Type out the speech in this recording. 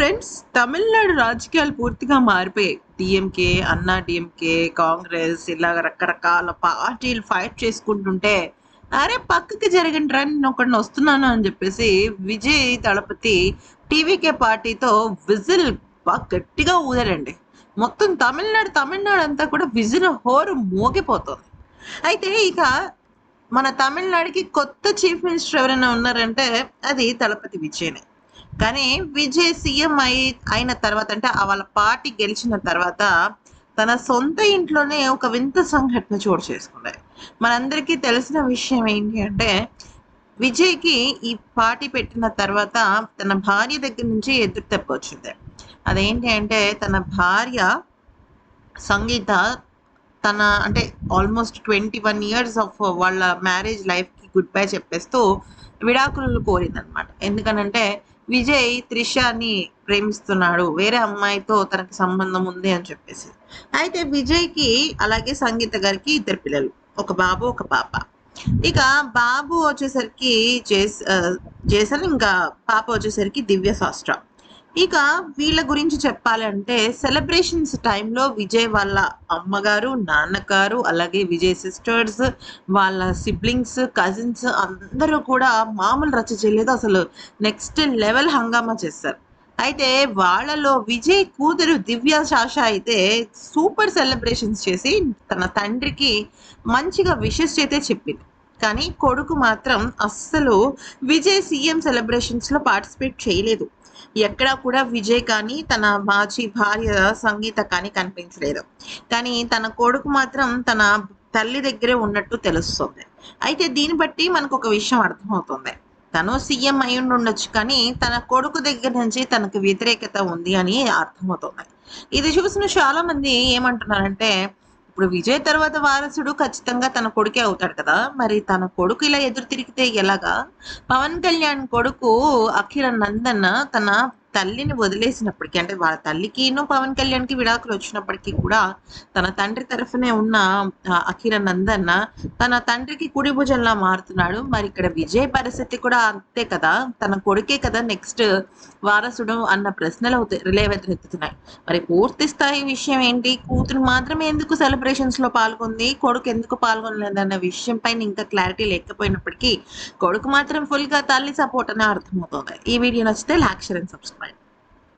Friends, Tamil Nadu రాజకీయాలు పూర్తిగా మారిపోయాయి. డీఎంకే, అన్నా డీఎంకే, కాంగ్రెస్ ఇలాగ రకరకాల పార్టీలు ఫైట్ చేసుకుంటుంటే, అరే పక్కకి జరగండిరా నేను ఒకడిని వస్తున్నాను అని చెప్పేసి విజయ్ దళపతి టీవీకే పార్టీతో విజిల్ బాగా గట్టిగా ఊదారండి. మొత్తం తమిళనాడు అంతా కూడా విజిల్ హోరు మోగిపోతుంది. అయితే ఇక మన తమిళనాడుకి కొత్త చీఫ్ మినిస్టర్ ఎవరైనా ఉన్నారంటే అది దళపతి విజయనే. కానీ విజయ్ సీఎం అయిన తర్వాత అంటే వాళ్ళ పార్టీ గెలిచిన తర్వాత తన సొంత ఇంట్లోనే ఒక వింత సంఘటన చోటు చేసుకున్నాయి. మనందరికీ తెలిసిన విషయం ఏంటి అంటే విజయ్కి ఈ పార్టీ పెట్టిన తర్వాత తన భార్య దగ్గర నుంచి ఎదురు దెబ్బ వచ్చింది. అదేంటి అంటే తన భార్య సంగీత తన అంటే ఆల్మోస్ట్ 21 ఇయర్స్ ఆఫ్ వాళ్ళ మ్యారేజ్ లైఫ్కి గుడ్ బై చెప్పేస్తూ విడాకులు కోరిందనమాట. ఎందుకనంటే విజయ్ త్రిషని ప్రేమిస్తున్నాడు, వేరే అమ్మాయితో తనకి సంబంధం ఉంది అని చెప్పేసి. అయితే విజయ్కి అలాగే సంగీత గారికి ఇద్దరు పిల్లలు, ఒక బాబు ఒక పాప. ఇక బాబు వచ్చేసరికి జేసన్, ఇంకా పాప వచ్చేసరికి దివ్య శాస్త్ర. ఇక వీళ్ళ గురించి చెప్పాలంటే సెలబ్రేషన్స్ టైంలో విజయ్ వాళ్ళ అమ్మగారు, నాన్నగారు, అలాగే విజయ్ సిస్టర్స్, వాళ్ళ సిబ్లింగ్స్, కజిన్స్ అందరూ కూడా మామూలు రచ్చ చేయలేదు. అసలు నెక్స్ట్ లెవెల్ హంగామా చేస్తారు. అయితే వాళ్ళలో విజయ్ కూతురు దివ్య శాష అయితే సూపర్ సెలబ్రేషన్స్ చేసి తన తండ్రికి మంచిగా విషెస్ అయితే చెప్పింది. కానీ కొడుకు మాత్రం అస్సలు విజయ్ సీఎం సెలబ్రేషన్స్ లో పార్టిసిపేట్ చేయలేదు. ఎక్కడా కూడా విజయ్ కానీ తన మాజీ భార్య సంగీత కానీ కనిపించలేదు. కానీ తన కొడుకు మాత్రం తన తల్లి దగ్గరే ఉన్నట్టు తెలుస్తుంది. అయితే దీన్ని బట్టి మనకు ఒక విషయం అర్థమవుతుంది. తను సీఎం అయి ఉండొచ్చు, కానీ తన కొడుకు దగ్గర నుంచి తనకు వ్యతిరేకత ఉంది అని అర్థమవుతుంది. ఇది చూసిన చాలా మంది ఏమంటున్నారంటే ఇప్పుడు విజయ్ తర్వాత వారసుడు ఖచ్చితంగా తన కొడుకే అవుతాడు కదా, మరి తన కొడుకు ఇలా ఎదురు తిరిగితే ఎలాగా? పవన్ కళ్యాణ్ కొడుకు అఖిల నందన్ తన తల్లిని వదిలేసినప్పటికీ, అంటే వాళ్ళ తల్లికిను పవన్ కళ్యాణ్కి విడాకులు వచ్చినప్పటికీ కూడా తన తండ్రి తరఫునే ఉన్న అఖిల నందన్ తన తండ్రికి కుడి భుజంలా మారుతున్నాడు. మరి ఇక్కడ విజయ్ పరిస్థితి కూడా అంతే కదా, తన కొడుకే కదా నెక్స్ట్ వారసుడు అన్న ప్రశ్నలు రేవెత్తుతున్నాయి. మరి పూర్తి స్థాయి విషయం ఏంటి? కూతురు మాత్రమే ఎందుకు సెలబ్రేషన్స్ లో పాల్గొంది, కొడుకు ఎందుకు పాల్గొనలేదన్న విషయం పైన ఇంకా క్లారిటీ లేకపోయినప్పటికీ కొడుకు మాత్రం ఫుల్ గా తల్లి సపోర్ట్ అనే అర్థమవుతుంది. ఈ వీడియో నచ్చితే లైక్, షేర్ అండ్ సబ్స్క్రైబ్.